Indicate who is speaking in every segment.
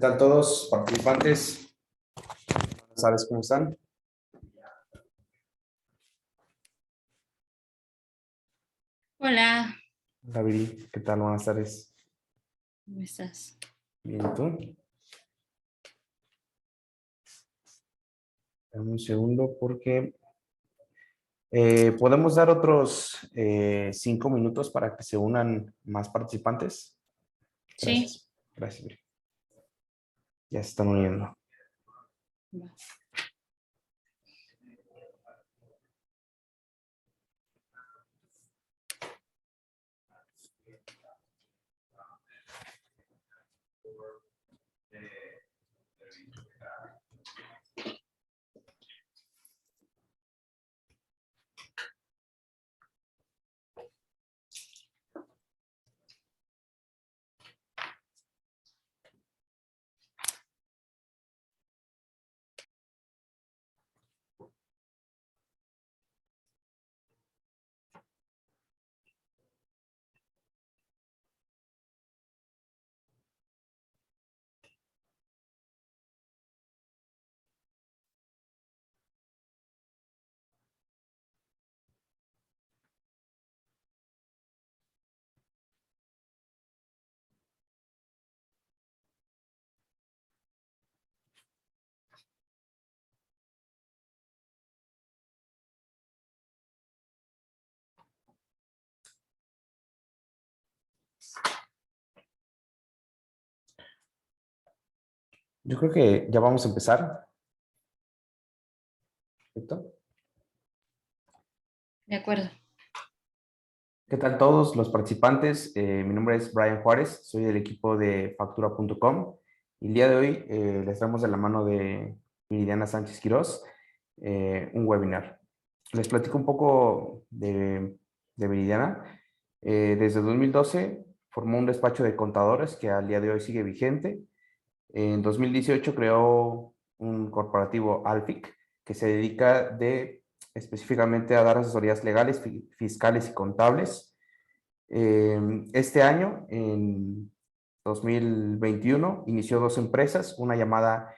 Speaker 1: ¿Qué tal todos participantes? Buenas tardes, ¿cómo están?
Speaker 2: Hola,
Speaker 1: Hola, Viri, ¿qué tal? Buenas tardes.
Speaker 2: ¿cómo estás?
Speaker 1: Bien, ¿y tú? Dame un segundo porque podemos dar otros 5 minutos para que se unan más participantes.
Speaker 2: Sí,
Speaker 1: Gracias. Gracias, Viri. Ya se están uniendo.
Speaker 2: va.
Speaker 1: Yo creo que ya vamos a empezar. ¿Perfecto?
Speaker 2: De acuerdo.
Speaker 1: ¿Qué tal todos los participantes? Mi nombre es Brian Juárez, soy del equipo de factura.com y el día de hoy les traemos de la mano de Viridiana Sánchez Quirós un webinar. Les platico un poco de Viridiana. Desde 2012 formó un despacho de contadores que al día de hoy sigue vigente. En 2018 creó un corporativo Alfic que se dedica específicamente a dar asesorías legales, fiscales y contables. Este año, en 2021, inició dos empresas, una llamada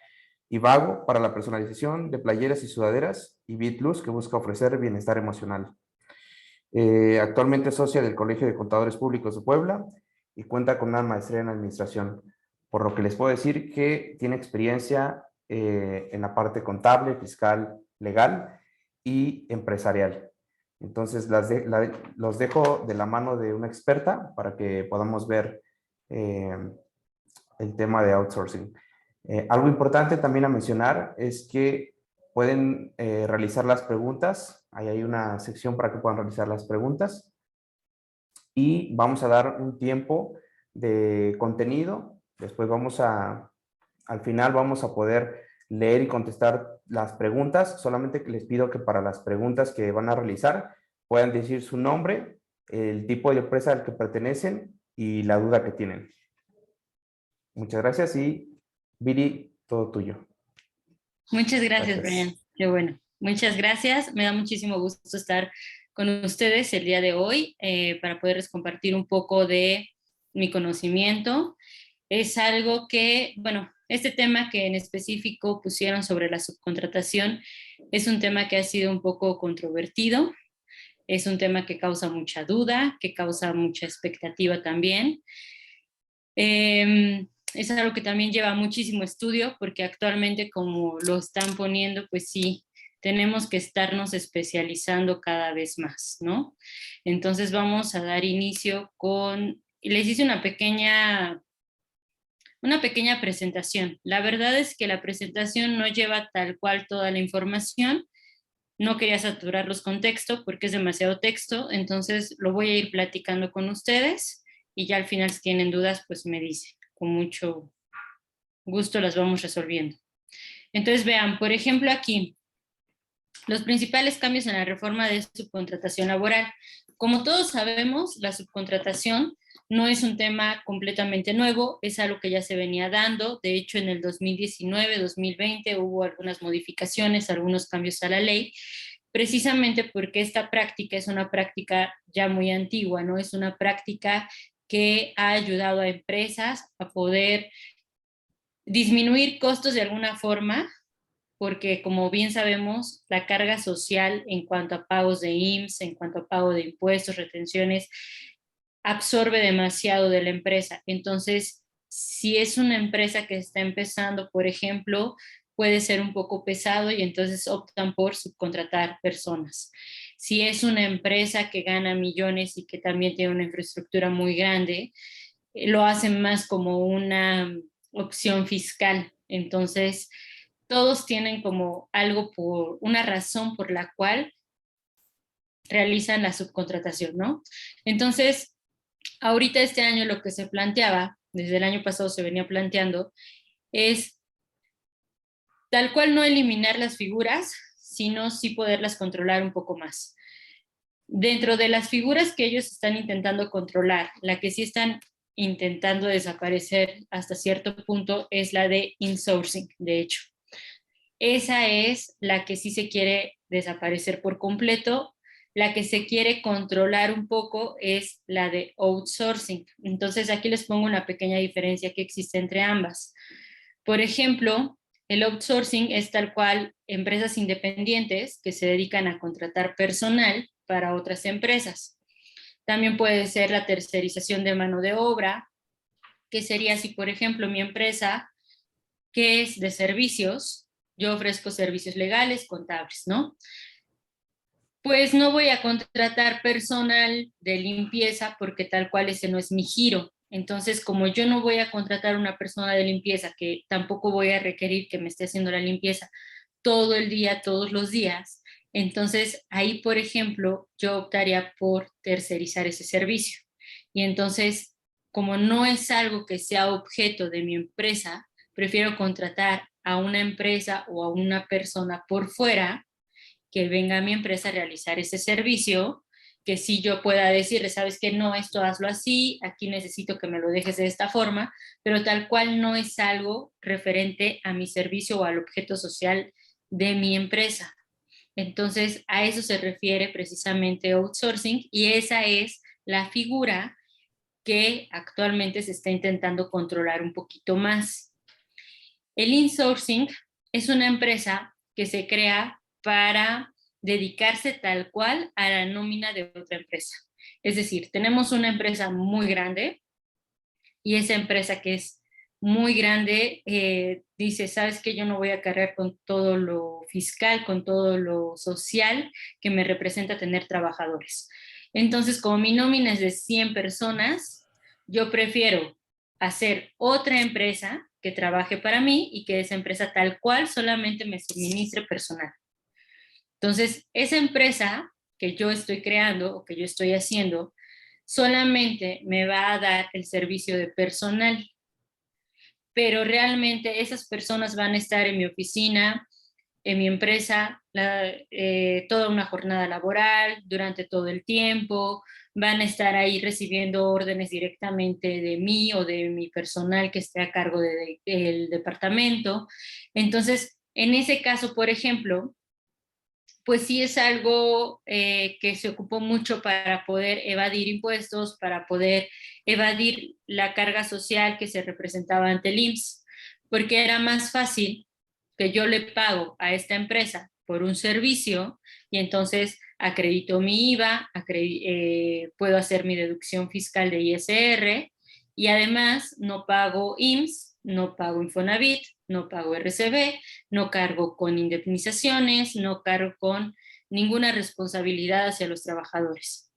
Speaker 1: Ivago para la personalización de playeras y sudaderas y BitLuz que busca ofrecer bienestar emocional. Actualmente es socia del Colegio de Contadores Públicos de Puebla y cuenta con una maestría en administración, por lo que les puedo decir que tiene experiencia en la parte contable, fiscal, legal y empresarial. Entonces, los dejo de la mano de una experta para que podamos ver eh, el tema de outsourcing. Algo importante también a mencionar es que pueden realizar las preguntas. Ahí hay una sección para que puedan realizar las preguntas. Y vamos a dar un tiempo de contenido. Después al final vamos a poder leer y contestar las preguntas. Solamente que les pido que para las preguntas que van a realizar puedan decir su nombre, el tipo de empresa al que pertenecen y la duda que tienen. Muchas gracias y Viri, todo tuyo.
Speaker 2: Muchas gracias, Brian.
Speaker 1: Gracias.
Speaker 2: Qué bueno. Muchas gracias. Me da muchísimo gusto estar con ustedes el día de hoy para poderles compartir un poco de mi conocimiento. Es algo que, bueno, este tema que en específico pusieron sobre la subcontratación es un tema que ha sido un poco controvertido. Es un tema que causa mucha duda, que causa mucha expectativa también. Es algo que también lleva muchísimo estudio porque actualmente como lo están poniendo, pues sí, tenemos que estarnos especializando cada vez más, ¿no? Entonces vamos a dar inicio les hice una pequeña presentación. La verdad es que la presentación no lleva tal cual toda la información. No quería saturarlos con texto porque es demasiado texto, entonces lo voy a ir platicando con ustedes y ya al final si tienen dudas, pues me dicen. Con mucho gusto las vamos resolviendo. Entonces vean, por ejemplo aquí, los principales cambios en la reforma de subcontratación laboral. Como todos sabemos, la subcontratación no es un tema completamente nuevo, es algo que ya se venía dando. De hecho, en el 2019, 2020 hubo algunas modificaciones, algunos cambios a la ley, precisamente porque esta práctica es una práctica ya muy antigua, ¿no? Es una práctica que ha ayudado a empresas a poder disminuir costos de alguna forma, porque como bien sabemos, la carga social en cuanto a pagos de IMSS, en cuanto a pago de impuestos, retenciones, absorbe demasiado de la empresa. Entonces, si es una empresa que está empezando, por ejemplo, puede ser un poco pesado y entonces optan por subcontratar personas. Si es una empresa que gana millones y que también tiene una infraestructura muy grande, lo hacen más como una opción fiscal. Entonces, todos tienen como algo por una razón por la cual realizan la subcontratación, ¿no? Entonces, ahorita este año lo que se planteaba, desde el año pasado se venía planteando, es tal cual no eliminar las figuras, sino sí poderlas controlar un poco más. Dentro de las figuras que ellos están intentando controlar, la que sí están intentando desaparecer hasta cierto punto es la de insourcing, de hecho. Esa es la que sí se quiere desaparecer por completo. La que se quiere controlar un poco es la de outsourcing. Entonces aquí les pongo una pequeña diferencia que existe entre ambas. Por ejemplo, el outsourcing es tal cual empresas independientes que se dedican a contratar personal para otras empresas. También puede ser la tercerización de mano de obra, que sería si, por ejemplo, mi empresa, que es de servicios, yo ofrezco servicios legales, contables, ¿no? Pues no voy a contratar personal de limpieza porque tal cual ese no es mi giro. Entonces, como yo no voy a contratar una persona de limpieza, que tampoco voy a requerir que me esté haciendo la limpieza todo el día, todos los días, entonces ahí, por ejemplo, yo optaría por tercerizar ese servicio. Y entonces, como no es algo que sea objeto de mi empresa, prefiero contratar a una empresa o a una persona por fuera que venga a mi empresa a realizar ese servicio, que si yo pueda decirle, sabes que no, esto hazlo así, aquí necesito que me lo dejes de esta forma, pero tal cual no es algo referente a mi servicio o al objeto social de mi empresa. Entonces, a eso se refiere precisamente outsourcing y esa es la figura que actualmente se está intentando controlar un poquito más. El insourcing es una empresa que se crea para dedicarse tal cual a la nómina de otra empresa. Es decir, tenemos una empresa muy grande y esa empresa que es muy grande dice, sabes que yo no voy a cargar con todo lo fiscal, con todo lo social que me representa tener trabajadores. Entonces, como mi nómina es de 100 personas, yo prefiero hacer otra empresa que trabaje para mí y que esa empresa tal cual solamente me suministre personal. Entonces, esa empresa que yo estoy creando o que yo estoy haciendo solamente me va a dar el servicio de personal, pero realmente esas personas van a estar en mi oficina, en mi empresa, toda una jornada laboral, durante todo el tiempo, van a estar ahí recibiendo órdenes directamente de mí o de mi personal que esté a cargo del departamento. Entonces, en ese caso, por ejemplo, pues sí es algo que se ocupó mucho para poder evadir impuestos, para poder evadir la carga social que se representaba ante el IMSS, porque era más fácil que yo le pago a esta empresa por un servicio y entonces acredito mi IVA, puedo hacer mi deducción fiscal de ISR y además no pago IMSS, no pago Infonavit, no pago RCB, no cargo con indemnizaciones, no cargo con ninguna responsabilidad hacia los trabajadores.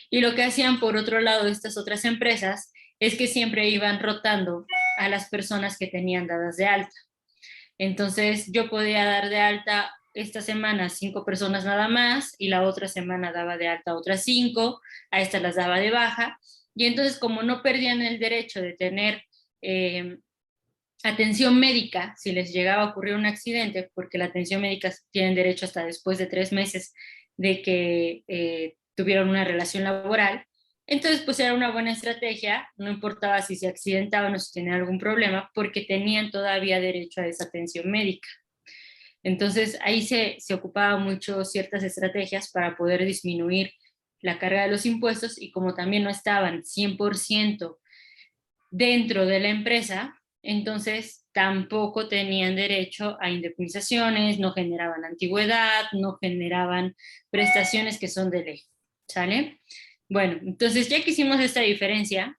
Speaker 2: Y lo que hacían por otro lado estas otras empresas es que siempre iban rotando a las personas que tenían dadas de alta. Entonces yo podía dar de alta esta semana 5 personas nada más y la otra semana daba de alta otras 5, a estas las daba de baja. Y entonces como no perdían el derecho de tener atención médica, si les llegaba a ocurrir un accidente, porque la atención médica tienen derecho hasta después de 3 meses de que tuvieron una relación laboral, entonces pues era una buena estrategia, no importaba si se accidentaban o si tenían algún problema, porque tenían todavía derecho a esa atención médica. Entonces ahí se ocupaba mucho ciertas estrategias para poder disminuir la carga de los impuestos y como también no estaban 100% dentro de la empresa, entonces tampoco tenían derecho a indemnizaciones, no generaban antigüedad, no generaban prestaciones que son de ley, ¿sale? Bueno, entonces ya que hicimos esta diferencia,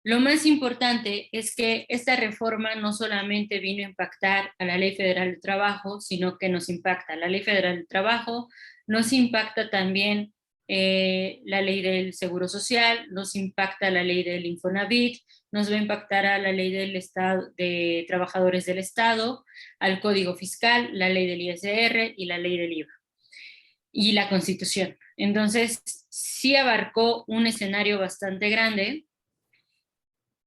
Speaker 2: lo más importante es que esta reforma no solamente vino a impactar a la Ley Federal del Trabajo, sino que nos impacta la Ley Federal del Trabajo, nos impacta también la Ley del Seguro Social, nos impacta la Ley del Infonavit, nos va a impactar a la Ley del Estado, de Trabajadores del Estado, al Código Fiscal, la Ley del ISR y la Ley del IVA y la Constitución. Entonces, sí abarcó un escenario bastante grande,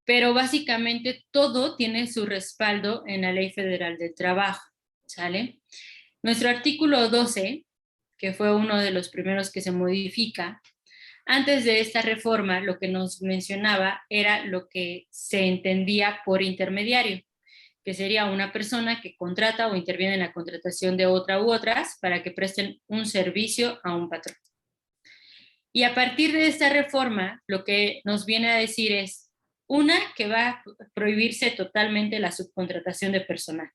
Speaker 2: pero básicamente todo tiene su respaldo en la Ley Federal del Trabajo, ¿sale? Nuestro artículo 12, que fue uno de los primeros que se modifica, antes de esta reforma lo que nos mencionaba era lo que se entendía por intermediario, que sería una persona que contrata o interviene en la contratación de otra u otras para que presten un servicio a un patrón. Y a partir de esta reforma, lo que nos viene a decir es, una, que va a prohibirse totalmente la subcontratación de personal.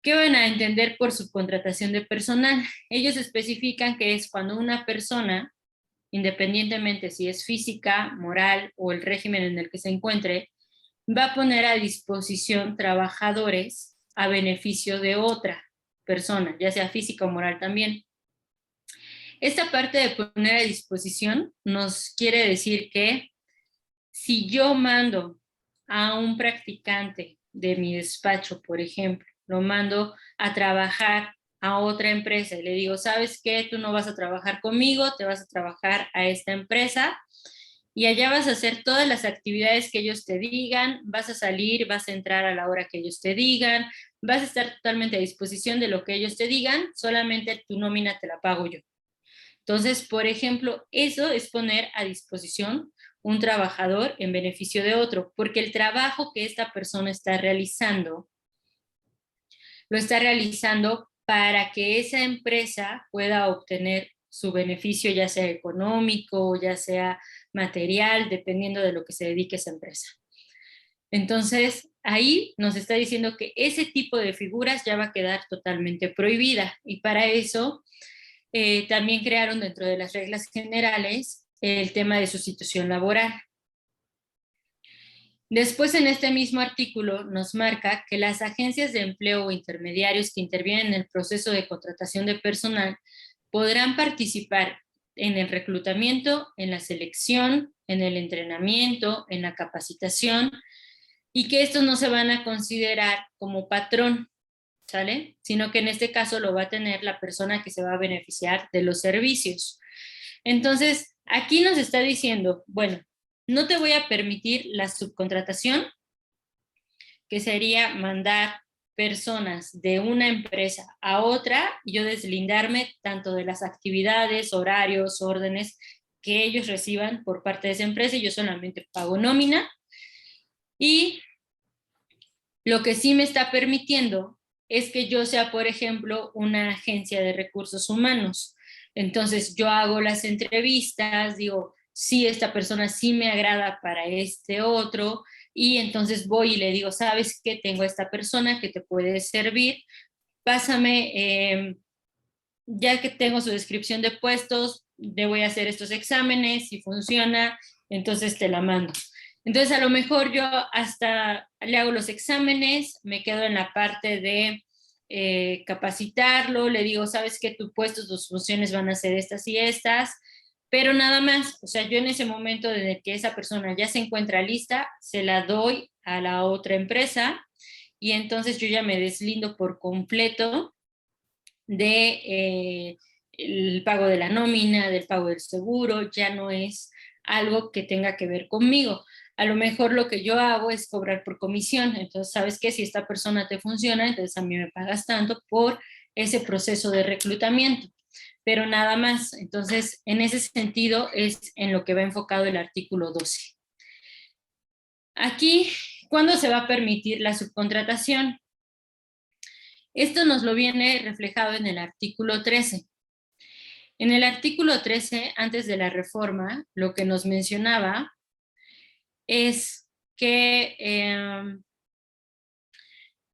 Speaker 2: ¿Qué van a entender por subcontratación de personal? Ellos especifican que es cuando una persona, independientemente si es física, moral o el régimen en el que se encuentre, va a poner a disposición trabajadores a beneficio de otra persona, ya sea física o moral también. Esta parte de poner a disposición nos quiere decir que si yo mando a un practicante de mi despacho, por ejemplo, lo mando a trabajar a otra empresa y le digo, ¿sabes qué? Tú no vas a trabajar conmigo, te vas a trabajar a esta empresa y allá vas a hacer todas las actividades que ellos te digan, vas a salir, vas a entrar a la hora que ellos te digan, vas a estar totalmente a disposición de lo que ellos te digan, solamente tu nómina te la pago yo. Entonces, por ejemplo, eso es poner a disposición un trabajador en beneficio de otro, porque el trabajo que esta persona está realizando, lo está realizando para que esa empresa pueda obtener su beneficio, ya sea económico, ya sea material, dependiendo de lo que se dedique esa empresa. Entonces, ahí nos está diciendo que ese tipo de figuras ya va a quedar totalmente prohibida y para eso también crearon dentro de las reglas generales el tema de sustitución laboral. Después, en este mismo artículo, nos marca que las agencias de empleo o intermediarios que intervienen en el proceso de contratación de personal podrán participar en el reclutamiento, en la selección, en el entrenamiento, en la capacitación, y que estos no se van a considerar como patrón, ¿sale? Sino que en este caso lo va a tener la persona que se va a beneficiar de los servicios. Entonces, aquí nos está diciendo, bueno, no te voy a permitir la subcontratación, que sería mandar personas de una empresa a otra y yo deslindarme tanto de las actividades, horarios, órdenes que ellos reciban por parte de esa empresa y yo solamente pago nómina. Y lo que sí me está permitiendo es que yo sea, por ejemplo, una agencia de recursos humanos. Entonces yo hago las entrevistas, digo, sí, esta persona sí me agrada para este otro, y entonces voy y le digo, ¿sabes qué? Tengo a esta persona que te puede servir, pásame, ya que tengo su descripción de puestos, le voy a hacer estos exámenes, si funciona, entonces te la mando. Entonces, a lo mejor yo hasta le hago los exámenes, me quedo en la parte de capacitarlo, le digo, sabes que tu puesto, tus funciones van a ser estas y estas, pero nada más, o sea, yo en ese momento de que esa persona ya se encuentra lista, se la doy a la otra empresa y entonces yo ya me deslindo por completo de el pago de la nómina, del pago del seguro, ya no es algo que tenga que ver conmigo. A lo mejor lo que yo hago es cobrar por comisión, entonces sabes que si esta persona te funciona, entonces a mí me pagas tanto por ese proceso de reclutamiento, pero nada más. Entonces, en ese sentido es en lo que va enfocado el artículo 12. Aquí, ¿cuándo se va a permitir la subcontratación? Esto nos lo viene reflejado en el artículo 13. En el artículo 13, antes de la reforma, lo que nos mencionaba es que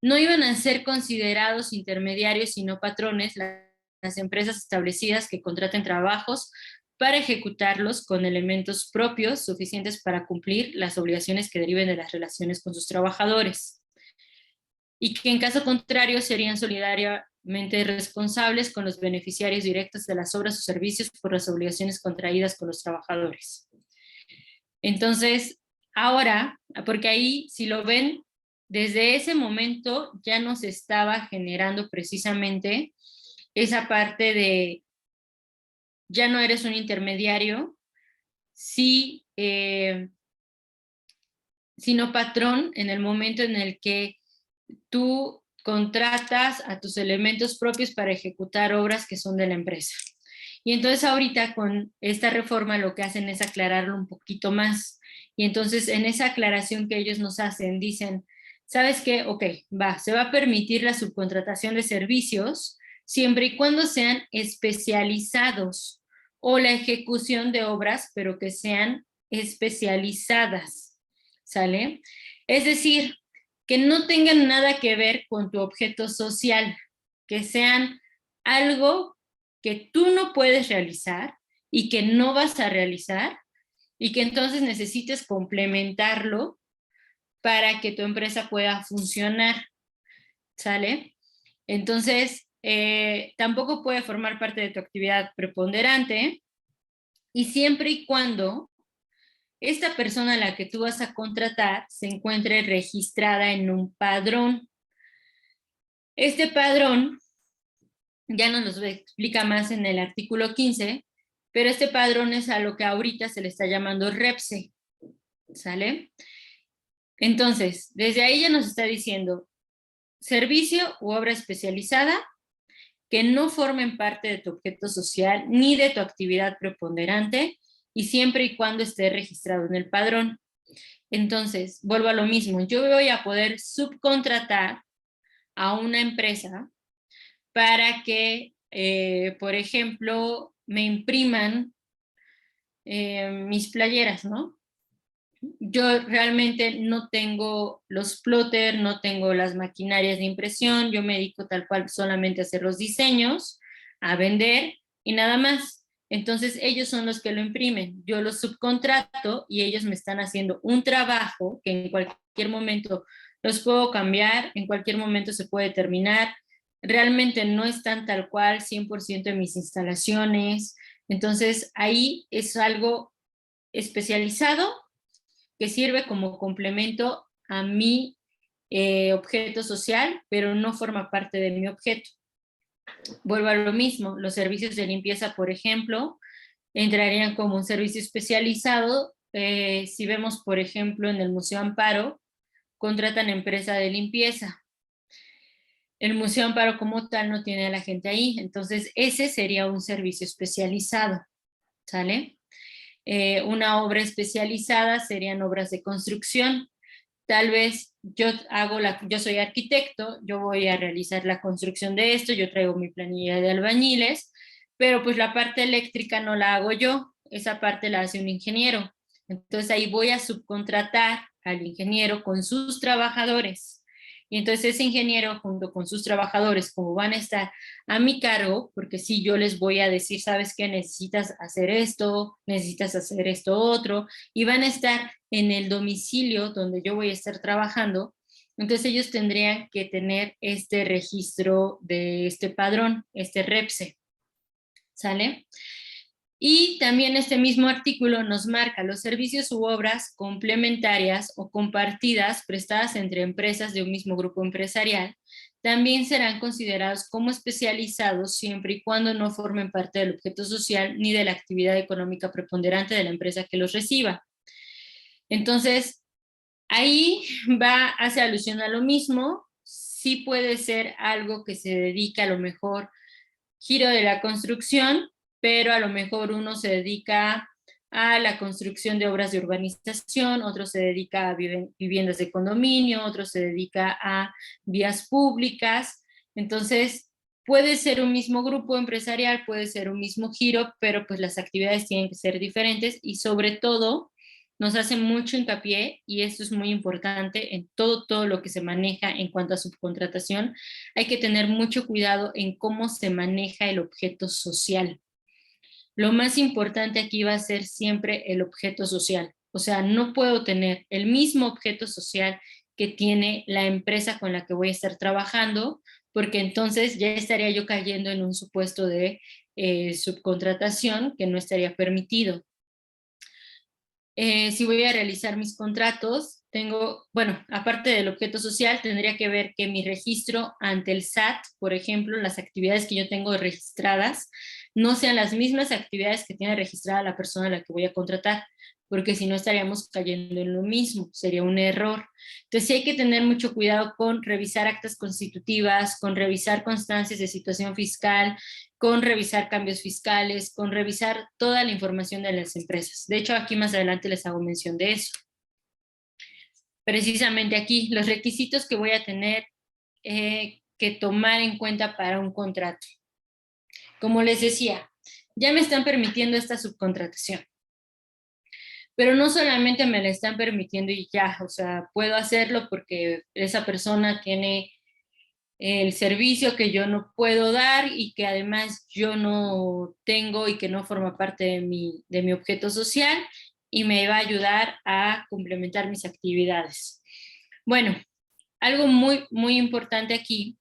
Speaker 2: no iban a ser considerados intermediarios sino patrones las empresas establecidas que contraten trabajos para ejecutarlos con elementos propios suficientes para cumplir las obligaciones que deriven de las relaciones con sus trabajadores. Y que en caso contrario serían solidariamente responsables con los beneficiarios directos de las obras o servicios por las obligaciones contraídas con los trabajadores. Entonces, ahora, porque ahí, si lo ven, desde ese momento ya nos estaba generando precisamente esa parte de ya no eres un intermediario, sí, sino patrón en el momento en el que tú contratas a tus elementos propios para ejecutar obras que son de la empresa. Y entonces ahorita con esta reforma lo que hacen es aclararlo un poquito más. Y entonces en esa aclaración que ellos nos hacen, dicen, ¿sabes qué? Ok, se va a permitir la subcontratación de servicios siempre y cuando sean especializados o la ejecución de obras, pero que sean especializadas, ¿sale? Es decir, que no tengan nada que ver con tu objeto social, que sean algo que tú no puedes realizar y que no vas a realizar y que entonces necesites complementarlo para que tu empresa pueda funcionar, ¿sale? Entonces, tampoco puede formar parte de tu actividad preponderante y siempre y cuando esta persona a la que tú vas a contratar se encuentre registrada en un padrón. Este padrón ya nos lo explica más en el artículo 15, pero este padrón es a lo que ahorita se le está llamando REPSE, ¿sale? Entonces, desde ahí ya nos está diciendo servicio u obra especializada que no formen parte de tu objeto social ni de tu actividad preponderante y siempre y cuando esté registrado en el padrón. Entonces, vuelvo a lo mismo, yo voy a poder subcontratar a una empresa para que, por ejemplo, me impriman mis playeras, ¿no? Yo realmente no tengo los plotter, no tengo las maquinarias de impresión, yo me dedico tal cual solamente a hacer los diseños, a vender y nada más. Entonces ellos son los que lo imprimen, yo los subcontrato y ellos me están haciendo un trabajo que en cualquier momento los puedo cambiar, en cualquier momento se puede terminar. Realmente no están tal cual 100% de mis instalaciones. Entonces ahí es algo especializado que sirve como complemento a mi objeto social, pero no forma parte de mi objeto. Vuelvo a lo mismo, los servicios de limpieza, por ejemplo, entrarían como un servicio especializado. Si vemos, por ejemplo, en el Museo Amparo, contratan empresa de limpieza. El Museo Amparo como tal no tiene a la gente ahí, entonces ese sería un servicio especializado, ¿sale? Una obra especializada serían obras de construcción. Tal vez yo soy arquitecto, yo voy a realizar la construcción de esto, yo traigo mi planilla de albañiles, pero pues la parte eléctrica no la hago yo, esa parte la hace un ingeniero. Entonces ahí voy a subcontratar al ingeniero con sus trabajadores. Y entonces ese ingeniero junto con sus trabajadores, como van a estar a mi cargo, porque si yo les voy a decir, sabes qué, necesitas hacer esto otro, y van a estar en el domicilio donde yo voy a estar trabajando, entonces ellos tendrían que tener este registro de este padrón, este REPSE, ¿sale? Y también este mismo artículo nos marca los servicios u obras complementarias o compartidas prestadas entre empresas de un mismo grupo empresarial, también serán considerados como especializados siempre y cuando no formen parte del objeto social ni de la actividad económica preponderante de la empresa que los reciba. Entonces, ahí hace alusión a lo mismo, sí puede ser algo que se dedica a lo mejor giro de la construcción, pero a lo mejor uno se dedica a la construcción de obras de urbanización, otro se dedica a viviendas de condominio, otro se dedica a vías públicas. Entonces, puede ser un mismo grupo empresarial, puede ser un mismo giro, pero pues las actividades tienen que ser diferentes y sobre todo nos hace mucho hincapié, y esto es muy importante en todo lo que se maneja en cuanto a subcontratación. Hay que tener mucho cuidado en cómo se maneja el objeto social. Lo más importante aquí va a ser siempre el objeto social. O sea, no puedo tener el mismo objeto social que tiene la empresa con la que voy a estar trabajando, porque entonces ya estaría yo cayendo en un supuesto de subcontratación que no estaría permitido. Si voy a realizar mis contratos, tengo, bueno, aparte del objeto social, tendría que ver que mi registro ante el SAT, por ejemplo, las actividades que yo tengo registradas, no sean las mismas actividades que tiene registrada la persona a la que voy a contratar, porque si no estaríamos cayendo en lo mismo, sería un error. Entonces sí hay que tener mucho cuidado con revisar actas constitutivas, con revisar constancias de situación fiscal, con revisar cambios fiscales, con revisar toda la información de las empresas. De hecho, aquí más adelante les hago mención de eso. Precisamente aquí, los requisitos que voy a tener que tomar en cuenta para un contrato. Como les decía, ya me están permitiendo esta subcontratación, pero no solamente me la están permitiendo y ya, o sea, puedo hacerlo porque esa persona tiene el servicio que yo no puedo dar y que además yo no tengo y que no forma parte de mi objeto social y me va a ayudar a complementar mis actividades. Bueno, algo muy importante aquí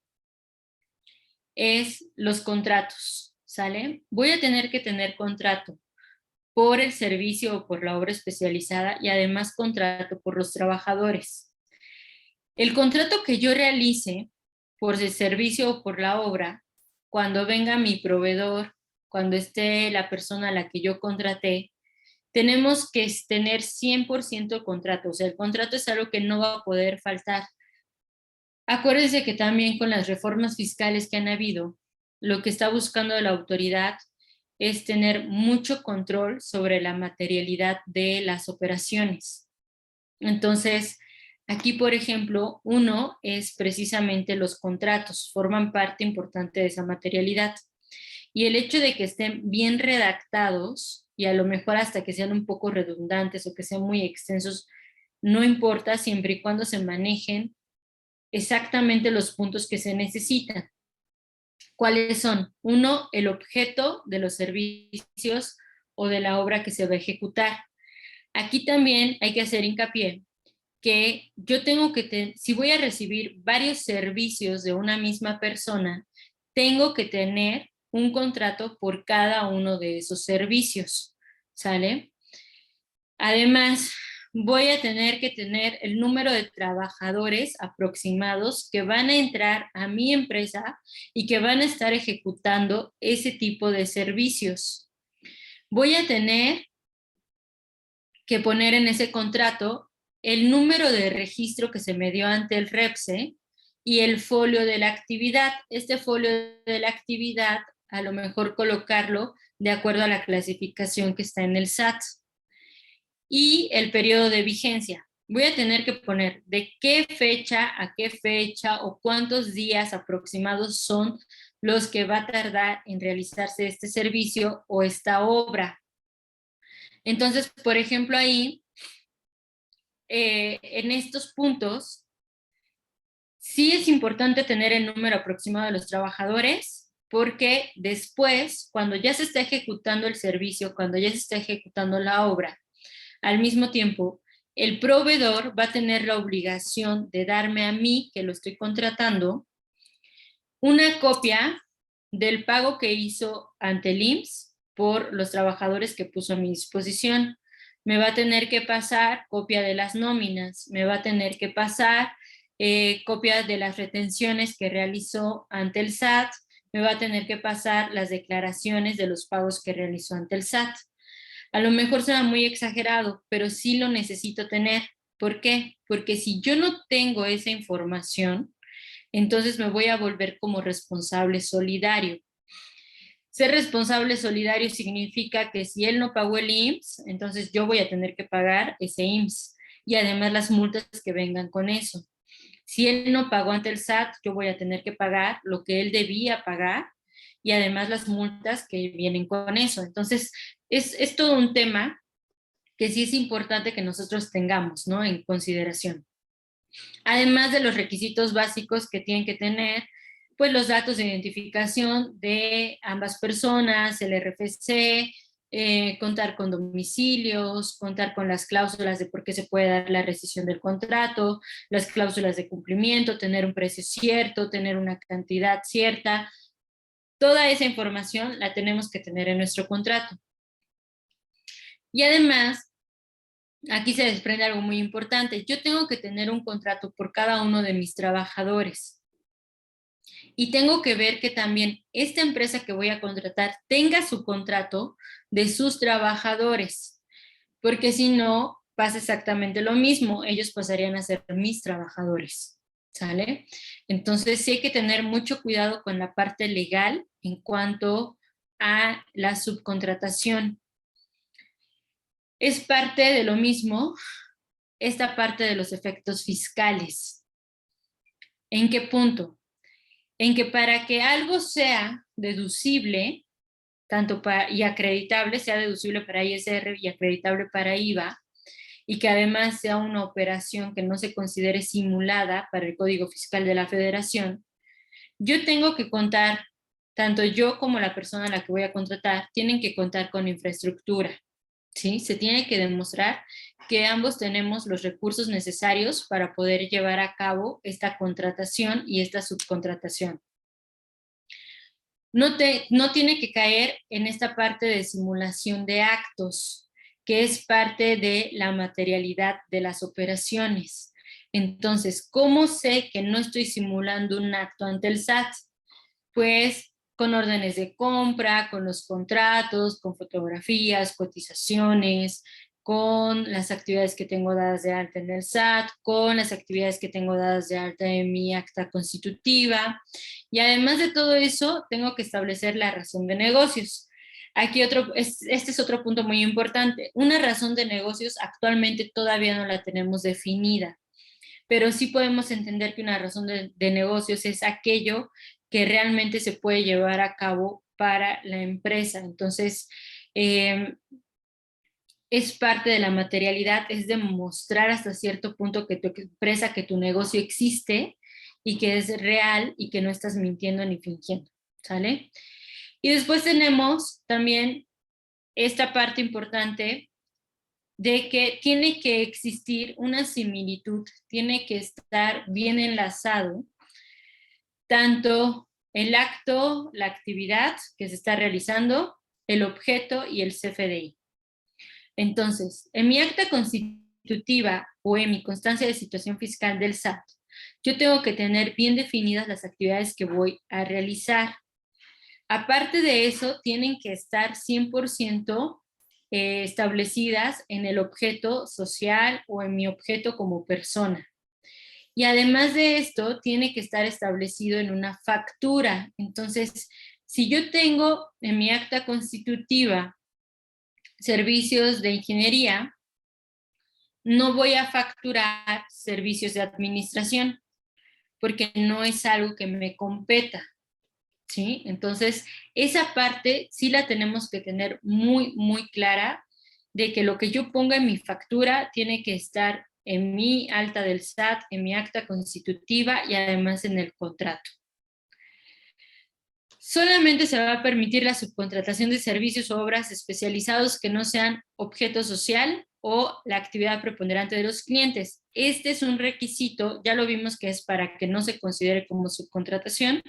Speaker 2: es los contratos, ¿sale? Voy a tener que tener contrato por el servicio o por la obra especializada y además contrato por los trabajadores. El contrato que yo realice por el servicio o por la obra, cuando venga mi proveedor, cuando esté la persona a la que yo contraté, tenemos que tener 100% el contrato. O sea, el contrato es algo que no va a poder faltar. Acuérdense que también con las reformas fiscales que han habido, lo que está buscando la autoridad es tener mucho control sobre la materialidad de las operaciones. Entonces, aquí, por ejemplo, uno es precisamente los contratos, forman parte importante de esa materialidad. Y el hecho de que estén bien redactados, y a lo mejor hasta que sean un poco redundantes o que sean muy extensos, no importa siempre y cuando se manejen exactamente los puntos que se necesitan. ¿Cuáles son? Uno, el objeto de los servicios o de la obra que se va a ejecutar. Aquí también hay que hacer hincapié que yo tengo que, si voy a recibir varios servicios de una misma persona, tengo que tener un contrato por cada uno de esos servicios, ¿sale? Además, voy a tener que tener el número de trabajadores aproximados que van a entrar a mi empresa y que van a estar ejecutando ese tipo de servicios. Voy a tener que poner en ese contrato el número de registro que se me dio ante el REPSE y el folio de la actividad. Este folio de la actividad, a lo mejor colocarlo de acuerdo a la clasificación que está en el SAT. Y el periodo de vigencia. Voy a tener que poner de qué fecha a qué fecha o cuántos días aproximados son los que va a tardar en realizarse este servicio o esta obra. Entonces, por ejemplo, ahí, en estos puntos, sí es importante tener el número aproximado de los trabajadores, porque después, cuando ya se está ejecutando el servicio, cuando ya se está ejecutando la obra, al mismo tiempo, el proveedor va a tener la obligación de darme a mí, que lo estoy contratando, una copia del pago que hizo ante el IMSS por los trabajadores que puso a mi disposición. Me va a tener que pasar copia de las nóminas, me va a tener que pasar copia de las retenciones que realizó ante el SAT, me va a tener que pasar las declaraciones de los pagos que realizó ante el SAT. A lo mejor suena muy exagerado, pero sí lo necesito tener. ¿Por qué? Porque si yo no tengo esa información, entonces me voy a volver como responsable solidario. Ser responsable solidario significa que si él no pagó el IMSS, entonces yo voy a tener que pagar ese IMSS y además las multas que vengan con eso. Si él no pagó ante el SAT, yo voy a tener que pagar lo que él debía pagar y además las multas que vienen con eso. Entonces, es todo un tema que sí es importante que nosotros tengamos, ¿no?, en consideración. Además de los requisitos básicos que tienen que tener, pues los datos de identificación de ambas personas, el RFC, contar con domicilios, contar con las cláusulas de por qué se puede dar la rescisión del contrato, las cláusulas de cumplimiento, tener un precio cierto, tener una cantidad cierta. Toda esa información la tenemos que tener en nuestro contrato. Y además, aquí se desprende algo muy importante. Yo tengo que tener un contrato por cada uno de mis trabajadores. Y tengo que ver que también esta empresa que voy a contratar tenga su contrato de sus trabajadores, porque si no, pasa exactamente lo mismo. Ellos pasarían a ser mis trabajadores, ¿sale? Entonces sí hay que tener mucho cuidado con la parte legal en cuanto a la subcontratación. Es parte de lo mismo esta parte de los efectos fiscales. ¿En qué punto? En que para que algo sea deducible, y acreditable, sea deducible para ISR y acreditable para IVA, y que además sea una operación que no se considere simulada para el Código Fiscal de la Federación, yo tengo que contar, tanto yo como la persona a la que voy a contratar, tienen que contar con infraestructura, ¿sí? Se tiene que demostrar que ambos tenemos los recursos necesarios para poder llevar a cabo esta contratación y esta subcontratación. No tiene que caer en esta parte de simulación de actos, que es parte de la materialidad de las operaciones. Entonces, ¿cómo sé que no estoy simulando un acto ante el SAT? Pues con órdenes de compra, con los contratos, con fotografías, cotizaciones, con las actividades que tengo dadas de alta en el SAT, con las actividades que tengo dadas de alta en mi acta constitutiva. Y además de todo eso, tengo que establecer la razón de negocios. Aquí este es otro punto muy importante. Una razón de negocios actualmente todavía no la tenemos definida, pero sí podemos entender que una razón de negocios es aquello que realmente se puede llevar a cabo para la empresa. Entonces, es parte de la materialidad, es demostrar hasta cierto punto que tu empresa, que tu negocio existe y que es real y que no estás mintiendo ni fingiendo, ¿sale? Y después tenemos también esta parte importante de que tiene que existir una similitud, tiene que estar bien enlazado tanto el acto, la actividad que se está realizando, el objeto y el CFDI. Entonces, en mi acta constitutiva o en mi constancia de situación fiscal del SAT, yo tengo que tener bien definidas las actividades que voy a realizar. Aparte de eso, tienen que estar 100% establecidas en el objeto social o en mi objeto como persona. Y además de esto, tiene que estar establecido en una factura. Entonces, si yo tengo en mi acta constitutiva servicios de ingeniería, no voy a facturar servicios de administración porque no es algo que me competa, ¿sí? Entonces, esa parte sí la tenemos que tener muy, muy clara de que lo que yo ponga en mi factura tiene que estar en mi alta del SAT, en mi acta constitutiva y además en el contrato. Solamente se va a permitir la subcontratación de servicios o obras especializados que no sean objeto social o la actividad preponderante de los clientes. Este es un requisito, ya lo vimos que es para que no se considere como subcontratación,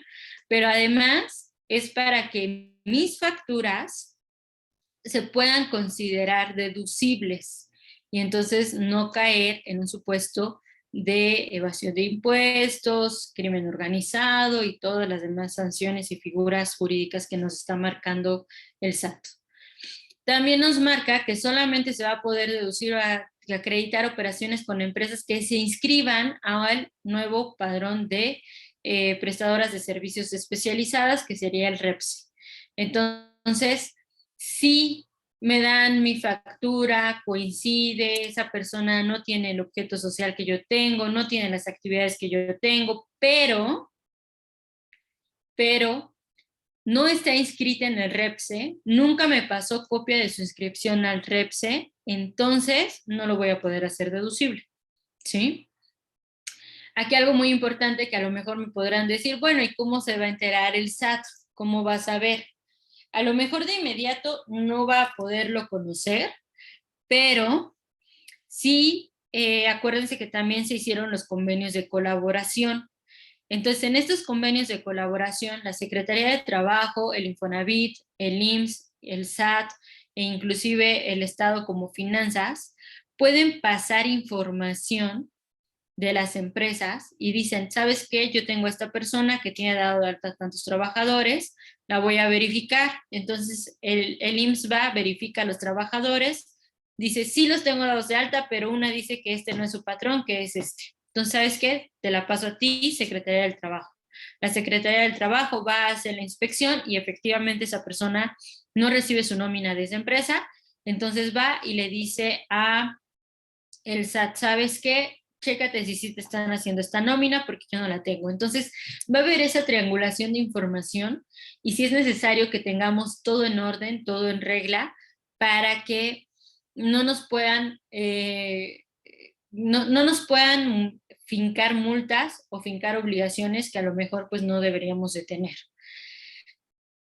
Speaker 2: pero además es para que mis facturas se puedan considerar deducibles y entonces no caer en un supuesto de evasión de impuestos, crimen organizado y todas las demás sanciones y figuras jurídicas que nos está marcando el SAT. También nos marca que solamente se va a poder deducir o acreditar operaciones con empresas que se inscriban al nuevo padrón de prestadoras de servicios especializadas, que sería el REPSE. Entonces, si me dan mi factura, coincide, esa persona no tiene el objeto social que yo tengo, no tiene las actividades que yo tengo, pero no está inscrita en el REPSE, nunca me pasó copia de su inscripción al REPSE, entonces no lo voy a poder hacer deducible, ¿sí? Aquí algo muy importante que a lo mejor me podrán decir, bueno, ¿y cómo se va a enterar el SAT? ¿Cómo va a saber? A lo mejor de inmediato no va a poderlo conocer, pero sí, acuérdense que también se hicieron los convenios de colaboración. Entonces, en estos convenios de colaboración, la Secretaría de Trabajo, el Infonavit, el IMSS, el SAT e inclusive el Estado como finanzas pueden pasar información de las empresas y dicen, ¿sabes qué? Yo tengo a esta persona que tiene dado de alta tantos trabajadores, la voy a verificar. Entonces, el IMSS va, verifica a los trabajadores, dice, sí los tengo dados de alta, pero una dice que este no es su patrón, que es este. Entonces, ¿sabes qué? Te la paso a ti, Secretaría del Trabajo. La Secretaría del Trabajo va a hacer la inspección y efectivamente esa persona no recibe su nómina de esa empresa, entonces va y le dice a el SAT, ¿sabes qué? Chécate si sí te están haciendo esta nómina porque yo no la tengo. Entonces va a haber esa triangulación de información y si es necesario que tengamos todo en orden, todo en regla, para que no nos puedan, no nos puedan fincar multas o fincar obligaciones que a lo mejor pues no deberíamos de tener.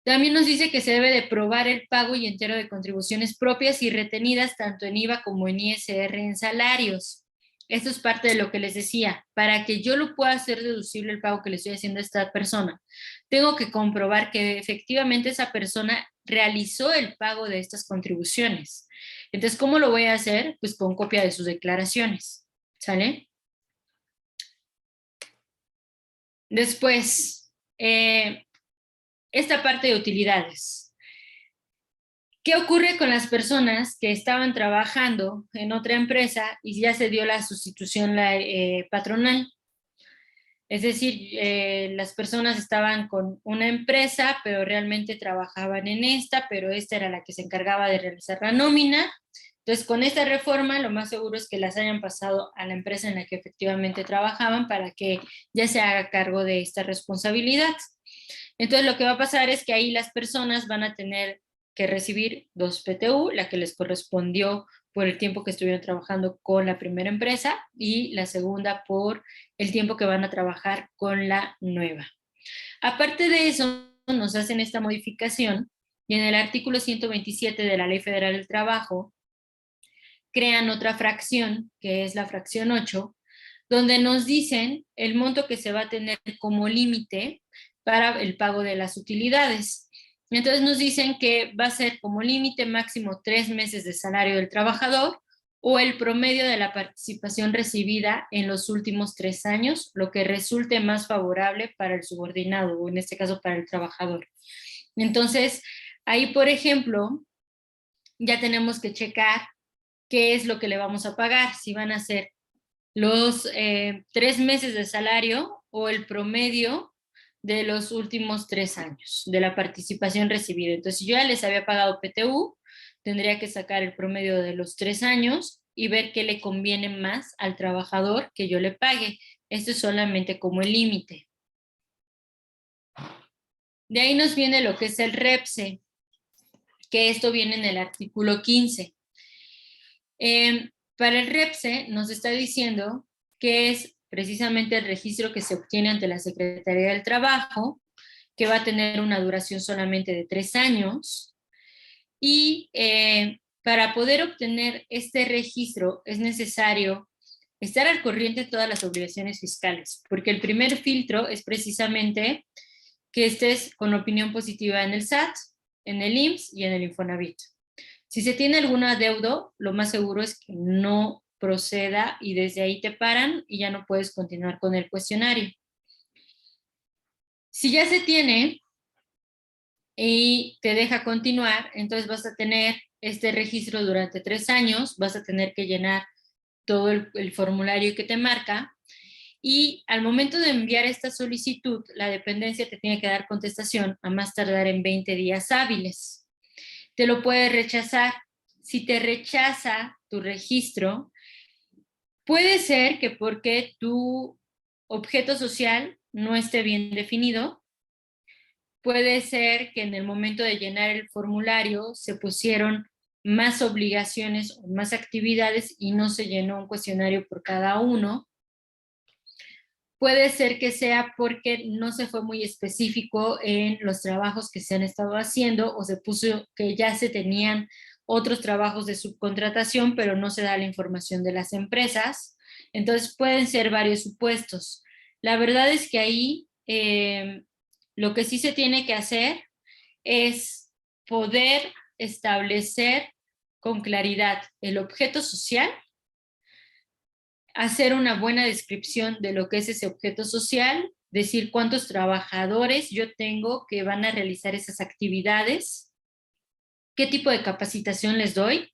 Speaker 2: También nos dice que se debe de probar el pago y entero de contribuciones propias y retenidas tanto en IVA como en ISR en salarios. Esto es parte de lo que les decía. Para que yo lo pueda hacer deducible el pago que le estoy haciendo a esta persona, tengo que comprobar que efectivamente esa persona realizó el pago de estas contribuciones. Entonces, ¿cómo lo voy a hacer? Pues con copia de sus declaraciones. ¿Sale? Después, esta parte de utilidades. ¿Qué ocurre con las personas que estaban trabajando en otra empresa y ya se dio la sustitución patronal? Es decir, las personas estaban con una empresa, pero realmente trabajaban en esta, pero esta era la que se encargaba de realizar la nómina. Entonces, con esta reforma, lo más seguro es que las hayan pasado a la empresa en la que efectivamente trabajaban para que ya se haga cargo de esta responsabilidad. Entonces, lo que va a pasar es que ahí las personas van a tener que recibir 2 PTU, la que les correspondió por el tiempo que estuvieron trabajando con la primera empresa y la segunda por el tiempo que van a trabajar con la nueva. Aparte de eso, nos hacen esta modificación y en el artículo 127 de la Ley Federal del Trabajo crean otra fracción, que es la fracción 8, donde nos dicen el monto que se va a tener como límite para el pago de las utilidades. Entonces nos dicen que va a ser como límite máximo 3 meses de salario del trabajador o el promedio de la participación recibida en los últimos 3 años, lo que resulte más favorable para el subordinado o en este caso para el trabajador. Entonces, ahí por ejemplo, ya tenemos que checar qué es lo que le vamos a pagar, si van a ser los 3 meses de salario o el promedio de los últimos 3 años de la participación recibida. Entonces, si yo ya les había pagado PTU, tendría que sacar el promedio de los 3 años y ver qué le conviene más al trabajador que yo le pague. Esto es solamente como el límite. De ahí nos viene lo que es el REPSE, que esto viene en el artículo 15. Para el REPSE nos está diciendo que es precisamente el registro que se obtiene ante la Secretaría del Trabajo, que va a tener una duración solamente de 3 años. Y para poder obtener este registro es necesario estar al corriente de todas las obligaciones fiscales, porque el primer filtro es precisamente que estés con opinión positiva en el SAT, en el IMSS y en el Infonavit. Si se tiene algún adeudo, lo más seguro es que no proceda y desde ahí te paran y ya no puedes continuar con el cuestionario. Si ya se tiene y te deja continuar, entonces vas a tener este registro durante 3 años, vas a tener que llenar todo el formulario que te marca y al momento de enviar esta solicitud, la dependencia te tiene que dar contestación a más tardar en 20 días hábiles. Te lo puede rechazar. Si te rechaza tu registro, puede ser que porque tu objeto social no esté bien definido, puede ser que en el momento de llenar el formulario se pusieron más obligaciones o más actividades y no se llenó un cuestionario por cada uno. Puede ser que sea porque no se fue muy específico en los trabajos que se han estado haciendo o se puso que ya se tenían otros trabajos de subcontratación, pero no se da la información de las empresas. Entonces pueden ser varios supuestos. La verdad es que ahí lo que sí se tiene que hacer es poder establecer con claridad el objeto social, hacer una buena descripción de lo que es ese objeto social, decir cuántos trabajadores yo tengo que van a realizar esas actividades, qué tipo de capacitación les doy,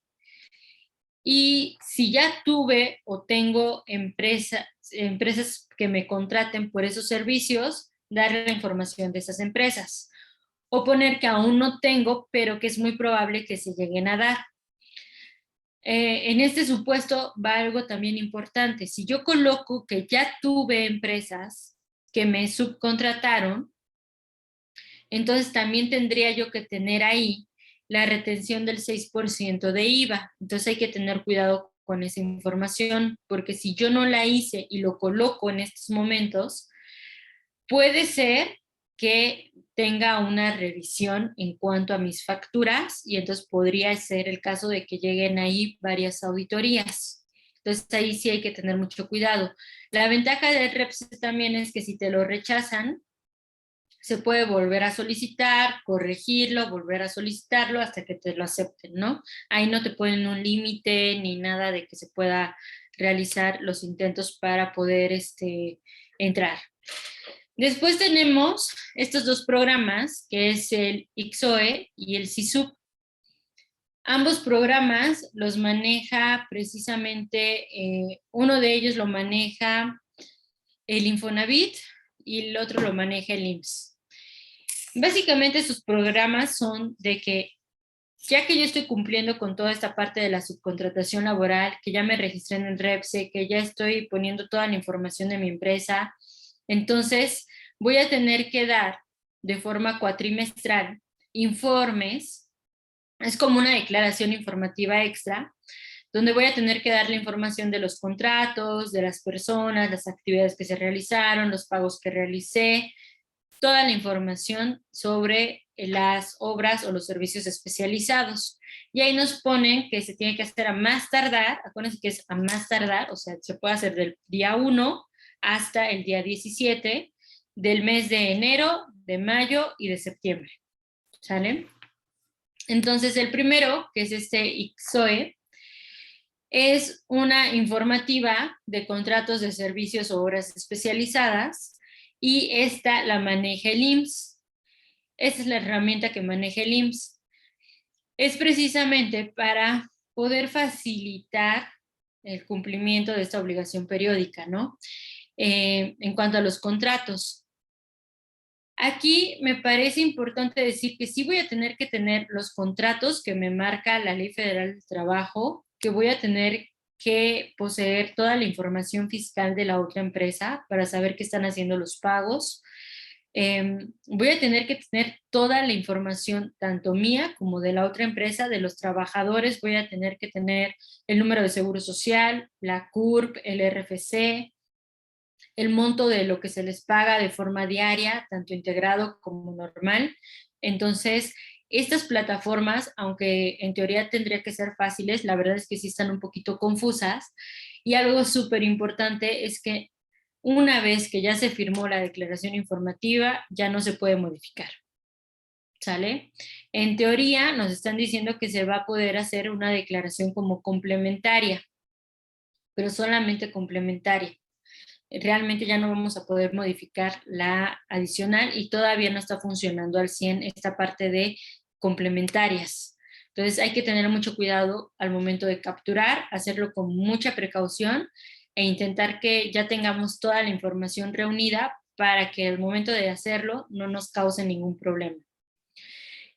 Speaker 2: y si ya tuve o tengo empresas que me contraten por esos servicios, darle la información de esas empresas. O poner que aún no tengo, pero que es muy probable que se lleguen a dar. En este supuesto va algo también importante. Si yo coloco que ya tuve empresas que me subcontrataron, entonces también tendría yo que tener ahí la retención del 6% de IVA. Entonces hay que tener cuidado con esa información, porque si yo no la hice y lo coloco en estos momentos, puede ser que tenga una revisión en cuanto a mis facturas y entonces podría ser el caso de que lleguen ahí varias auditorías. Entonces ahí sí hay que tener mucho cuidado. La ventaja del REPS también es que si te lo rechazan, se puede volver a solicitar, corregirlo, volver a solicitarlo hasta que te lo acepten, ¿no? Ahí no te ponen un límite ni nada de que se pueda realizar los intentos para poder entrar. Después tenemos estos dos programas, que es el ICSOE y el SISUP. Ambos programas los maneja precisamente, uno de ellos lo maneja el Infonavit y el otro lo maneja el IMSS. Básicamente sus programas son de que ya que yo estoy cumpliendo con toda esta parte de la subcontratación laboral, que ya me registré en el REPSE, que ya estoy poniendo toda la información de mi empresa, entonces voy a tener que dar de forma cuatrimestral informes. Es como una declaración informativa extra, donde voy a tener que dar la información de los contratos, de las personas, las actividades que se realizaron, los pagos que realicé, toda la información sobre las obras o los servicios especializados. Y ahí nos ponen que se tiene que hacer a más tardar, acuérdense que es a más tardar, o sea, se puede hacer del día 1 hasta el día 17 del mes de enero, de mayo y de septiembre. ¿Sale? Entonces, el primero, que es este ICSOE, es una informativa de contratos de servicios o obras especializadas y esta la maneja el IMSS. Esta es la herramienta que maneja el IMSS. Es precisamente para poder facilitar el cumplimiento de esta obligación periódica, ¿no? En cuanto a los contratos. Aquí me parece importante decir que sí voy a tener que tener los contratos que me marca la Ley Federal del Trabajo, que voy a tener que poseer toda la información fiscal de la otra empresa para saber qué están haciendo los pagos. Voy a tener que tener toda la información, tanto mía como de la otra empresa, de los trabajadores. Voy a tener que tener el número de seguro social, la CURP, el RFC, el monto de lo que se les paga de forma diaria, tanto integrado como normal. Entonces, estas plataformas, aunque en teoría tendría que ser fáciles, la verdad es que sí están un poquito confusas. Y algo súper importante es que una vez que ya se firmó la declaración informativa, ya no se puede modificar. ¿Sale? En teoría nos están diciendo que se va a poder hacer una declaración como complementaria, pero solamente complementaria. Realmente ya no vamos a poder modificar la adicional y todavía no está funcionando al 100 esta parte de complementarias. Entonces hay que tener mucho cuidado al momento de capturar, hacerlo con mucha precaución e intentar que ya tengamos toda la información reunida para que al momento de hacerlo no nos cause ningún problema.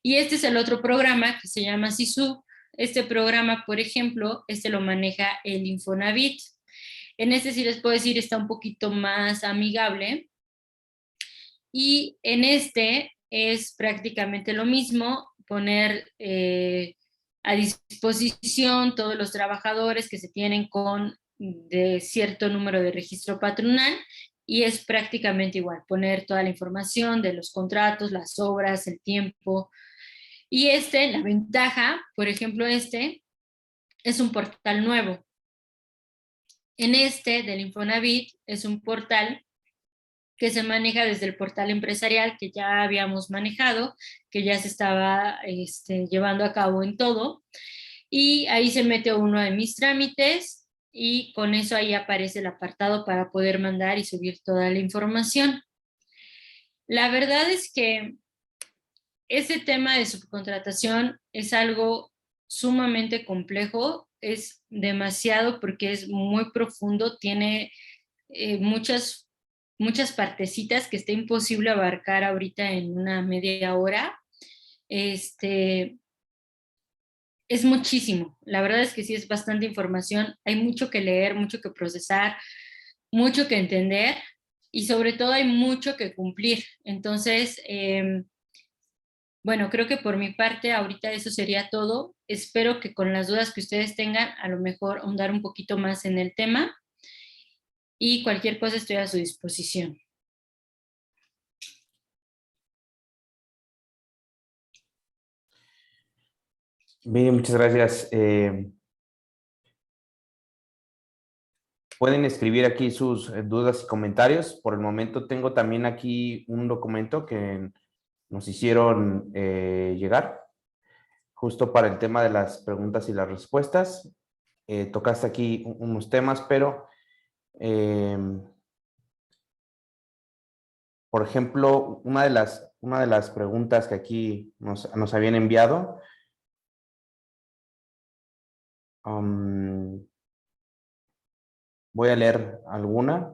Speaker 2: Y este es el otro programa que se llama SISU. Este programa, por ejemplo, lo maneja el Infonavit. En este sí les puedo decir está un poquito más amigable y en este es prácticamente lo mismo, poner a disposición todos los trabajadores que se tienen con de cierto número de registro patronal, y es prácticamente igual, poner toda la información de los contratos, las obras, el tiempo. Y la ventaja, por ejemplo, es un portal nuevo. En del Infonavit es un portal que se maneja desde el portal empresarial que ya habíamos manejado, que ya se estaba llevando a cabo en todo, y ahí se mete uno de mis trámites y con eso ahí aparece el apartado para poder mandar y subir toda la información. La verdad es que ese tema de subcontratación es algo sumamente complejo, es demasiado porque es muy profundo, tiene muchas partecitas que está imposible abarcar ahorita en una media hora. Este, es muchísimo, la verdad es que sí es bastante información, hay mucho que leer, mucho que procesar, mucho que entender y sobre todo hay mucho que cumplir. Entonces, bueno, creo que por mi parte ahorita eso sería todo. Espero que con las dudas que ustedes tengan, a lo mejor ahondar un poquito más en el tema, y cualquier cosa estoy a su disposición.
Speaker 1: Bien, muchas gracias. Pueden escribir aquí sus dudas y comentarios. Por el momento tengo también aquí un documento que nos hicieron llegar, justo para el tema de las preguntas y las respuestas. Tocaste aquí unos temas, pero, por ejemplo, una de las preguntas que aquí nos habían enviado, voy a leer alguna.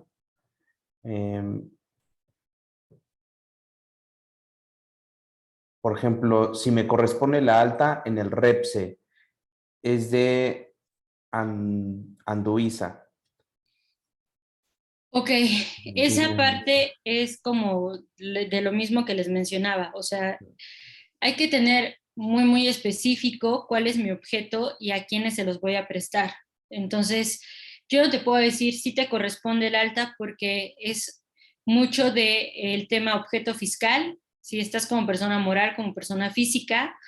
Speaker 1: Por ejemplo, si me corresponde la alta en el REPSE, es de Anduiza.
Speaker 2: Ok, esa parte es como de lo mismo que les mencionaba, o sea, hay que tener muy, muy específico cuál es mi objeto y a quiénes se los voy a prestar. Entonces, yo no te puedo decir si te corresponde el alta porque es mucho del tema objeto fiscal, si estás como persona moral, como persona física,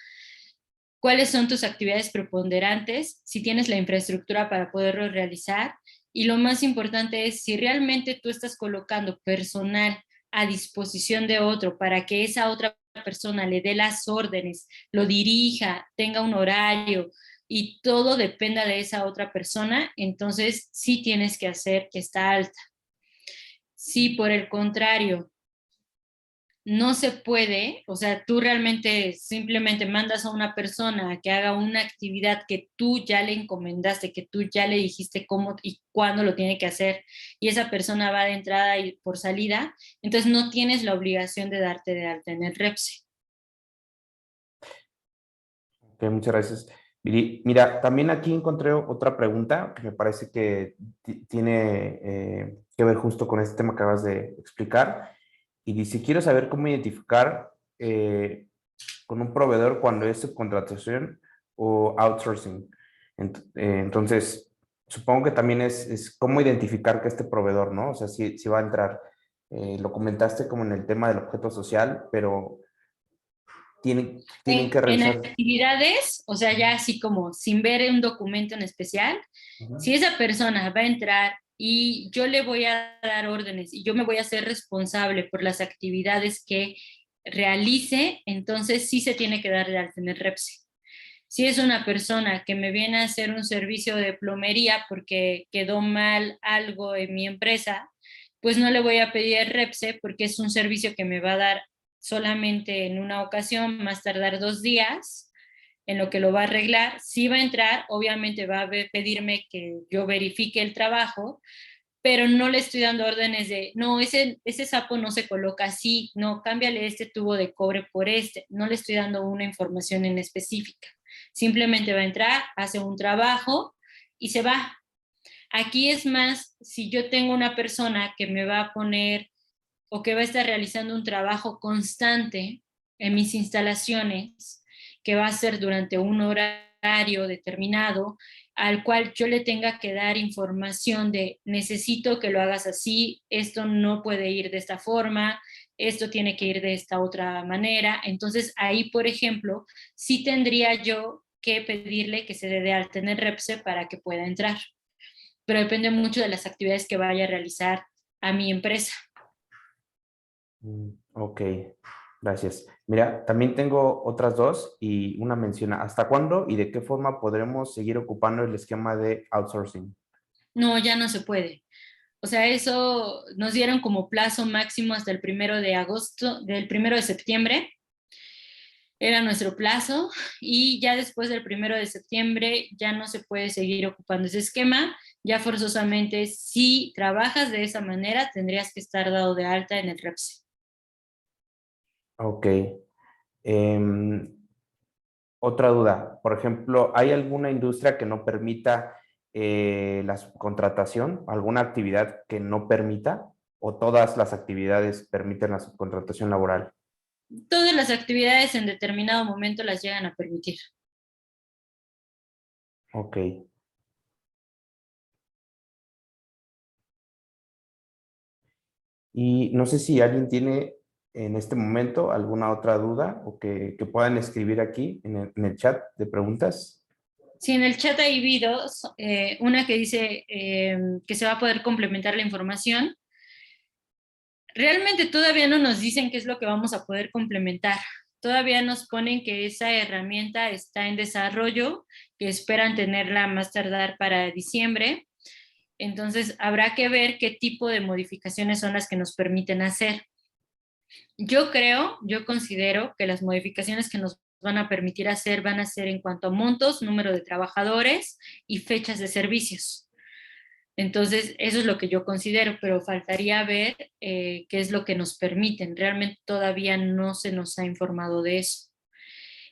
Speaker 2: cuáles son tus actividades preponderantes, si tienes la infraestructura para poderlo realizar, y lo más importante es si realmente tú estás colocando personal a disposición de otro para que esa otra persona le dé las órdenes, lo dirija, tenga un horario y todo dependa de esa otra persona, entonces sí tienes que hacer esta alta. Si por el contrario no se puede, o sea, tú realmente simplemente mandas a una persona a que haga una actividad que tú ya le encomendaste, que tú ya le dijiste cómo y cuándo lo tiene que hacer, y esa persona va de entrada y por salida, entonces no tienes la obligación de darte de alta en el REPSE.
Speaker 1: Ok, muchas gracias. Mira, también aquí encontré otra pregunta que me parece que tiene que ver justo con este tema que acabas de explicar. Y dice, quiero saber cómo identificar con un proveedor cuando es subcontratación o outsourcing. Entonces, supongo que también es cómo identificar que este proveedor, ¿no? O sea, si va a entrar. Lo comentaste como en el tema del objeto social, pero tienen que
Speaker 2: En
Speaker 1: revisar.
Speaker 2: actividades, o sea, ya así como sin ver un documento en especial, si
Speaker 1: Ujú.
Speaker 2: esa persona va a entrar y yo le voy a dar órdenes y yo me voy a hacer responsable por las actividades que realice, entonces sí se tiene que dar de alta en el REPSE. Si es una persona que me viene a hacer un servicio de plomería porque quedó mal algo en mi empresa, pues no le voy a pedir el REPSE porque es un servicio que me va a dar solamente en una ocasión, más tardar 2 días en lo que lo va a arreglar. Si va a entrar, obviamente va a pedirme que yo verifique el trabajo, pero no le estoy dando órdenes de, no, ese sapo no se coloca así, no, cámbiale este tubo de cobre por este. No le estoy dando una información en específica. Simplemente va a entrar, hace un trabajo y se va. Aquí es más, si yo tengo una persona que me va a poner o que va a estar realizando un trabajo constante en mis instalaciones, que va a ser durante un horario horario determinado al cual yo le tenga que dar información de necesito que lo hagas así, esto no puede ir de esta forma, esto tiene que ir de esta otra manera. Entonces ahí, por ejemplo, sí tendría yo que pedirle que se dé de alta en el REPSE para que pueda entrar, pero depende mucho de las actividades que vaya a realizar a mi empresa.
Speaker 1: Ok, gracias. Mira, también tengo otras dos y una menciona, ¿hasta cuándo y de qué forma podremos seguir ocupando el esquema de outsourcing?
Speaker 2: No, ya no se puede. O sea, eso nos dieron como plazo máximo hasta el 1 de agosto, del 1 de septiembre, era nuestro plazo, y ya después del 1 de septiembre ya no se puede seguir ocupando ese esquema. Ya forzosamente, si trabajas de esa manera, tendrías que estar dado de alta en el REPSE.
Speaker 1: Ok. Em, Otra duda, por ejemplo, ¿hay alguna industria que no permita la subcontratación? ¿Alguna actividad que no permita? ¿O todas las actividades permiten la subcontratación laboral?
Speaker 2: Todas las actividades en determinado momento las llegan a permitir.
Speaker 1: Ok. Y no sé si alguien tiene en este momento alguna otra duda o que puedan escribir aquí en el chat de preguntas.
Speaker 2: Si en el chat hay videos, una que dice que se va a poder complementar la información. Realmente todavía no nos dicen qué es lo que vamos a poder complementar. Todavía nos ponen que esa herramienta está en desarrollo, que esperan tenerla más tardar para diciembre. Entonces habrá que ver qué tipo de modificaciones son las que nos permiten hacer. Yo considero que las modificaciones que nos van a permitir hacer van a ser en cuanto a montos, número de trabajadores y fechas de servicios. Entonces, eso es lo que yo considero, pero faltaría ver qué es lo que nos permiten. Realmente todavía no se nos ha informado de eso.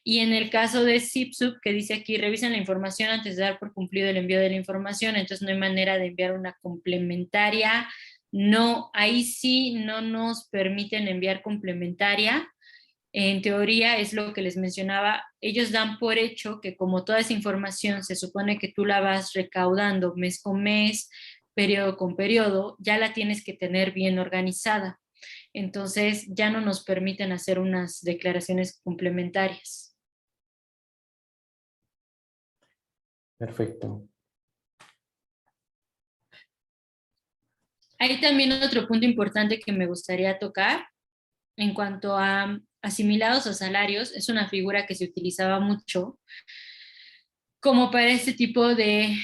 Speaker 2: Y en el caso de ZipSub, que dice aquí, revisen la información antes de dar por cumplido el envío de la información, entonces no hay manera de enviar una complementaria. No, ahí sí no nos permiten enviar complementaria. En teoría es lo que les mencionaba, ellos dan por hecho que como toda esa información se supone que tú la vas recaudando mes con mes, periodo con periodo, ya la tienes que tener bien organizada. Entonces ya no nos permiten hacer unas declaraciones complementarias.
Speaker 1: Perfecto.
Speaker 2: Hay también otro punto importante que me gustaría tocar en cuanto a asimilados a salarios. Es una figura que se utilizaba mucho como para este tipo de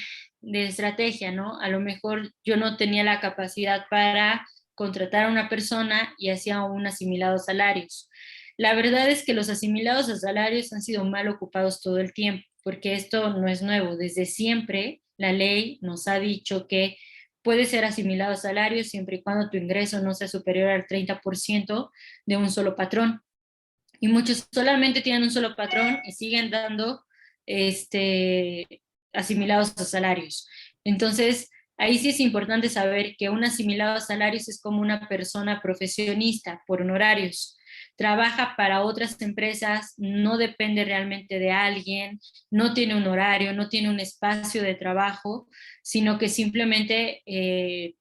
Speaker 2: estrategia, ¿no? A lo mejor yo no tenía la capacidad para contratar a una persona y hacía un asimilado a salarios. La verdad es que los asimilados a salarios han sido mal ocupados todo el tiempo, porque esto no es nuevo. Desde siempre la ley nos ha dicho que puede ser asimilado a salarios siempre y cuando tu ingreso no sea superior al 30% de un solo patrón. Y muchos solamente tienen un solo patrón y siguen dando asimilados a salarios. Entonces, ahí sí es importante saber que un asimilado a salarios es como una persona profesionista por honorarios. Trabaja para otras empresas, no depende realmente de alguien, no tiene un horario, no tiene un espacio de trabajo, sino que simplemente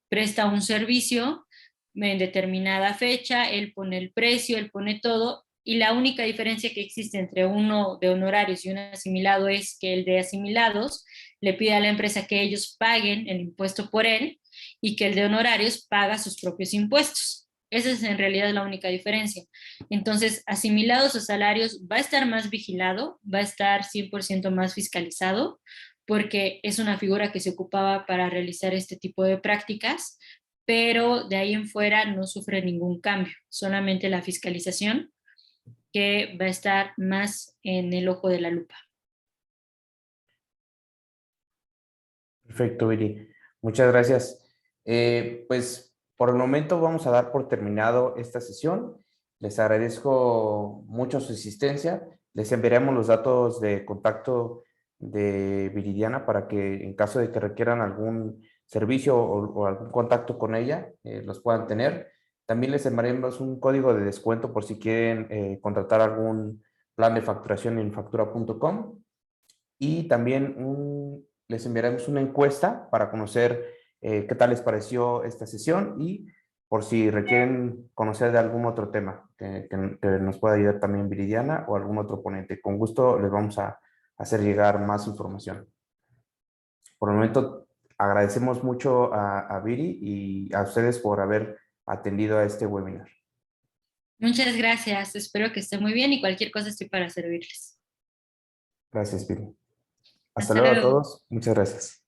Speaker 2: presta un servicio en determinada fecha, él pone el precio, él pone todo, y la única diferencia que existe entre uno de honorarios y un asimilado es que el de asimilados le pide a la empresa que ellos paguen el impuesto por él y que el de honorarios paga sus propios impuestos. Esa es en realidad la única diferencia. Entonces, asimilados a salarios va a estar más vigilado, va a estar 100% más fiscalizado, porque es una figura que se ocupaba para realizar este tipo de prácticas, pero de ahí en fuera no sufre ningún cambio, solamente la fiscalización que va a estar más en el ojo de la lupa.
Speaker 1: Perfecto, Viri. Muchas gracias. Pues por el momento vamos a dar por terminado esta sesión. Les agradezco mucho su asistencia. Les enviaremos los datos de contacto de Viridiana para que en caso de que requieran algún servicio o algún contacto con ella, los puedan tener. También les enviaremos un código de descuento por si quieren contratar algún plan de facturación en factura.com. y también les enviaremos una encuesta para conocer qué tal les pareció esta sesión y por si requieren conocer de algún otro tema que nos pueda ayudar también Viridiana o algún otro ponente. Con gusto les vamos a hacer llegar más información. Por el momento, agradecemos mucho a Viri y a ustedes por haber atendido a este webinar.
Speaker 2: Muchas gracias, espero que esté muy bien y cualquier cosa estoy para servirles.
Speaker 1: Gracias, Viri. Hasta
Speaker 2: Hasta
Speaker 1: luego a
Speaker 2: luego.
Speaker 1: todos. Muchas gracias.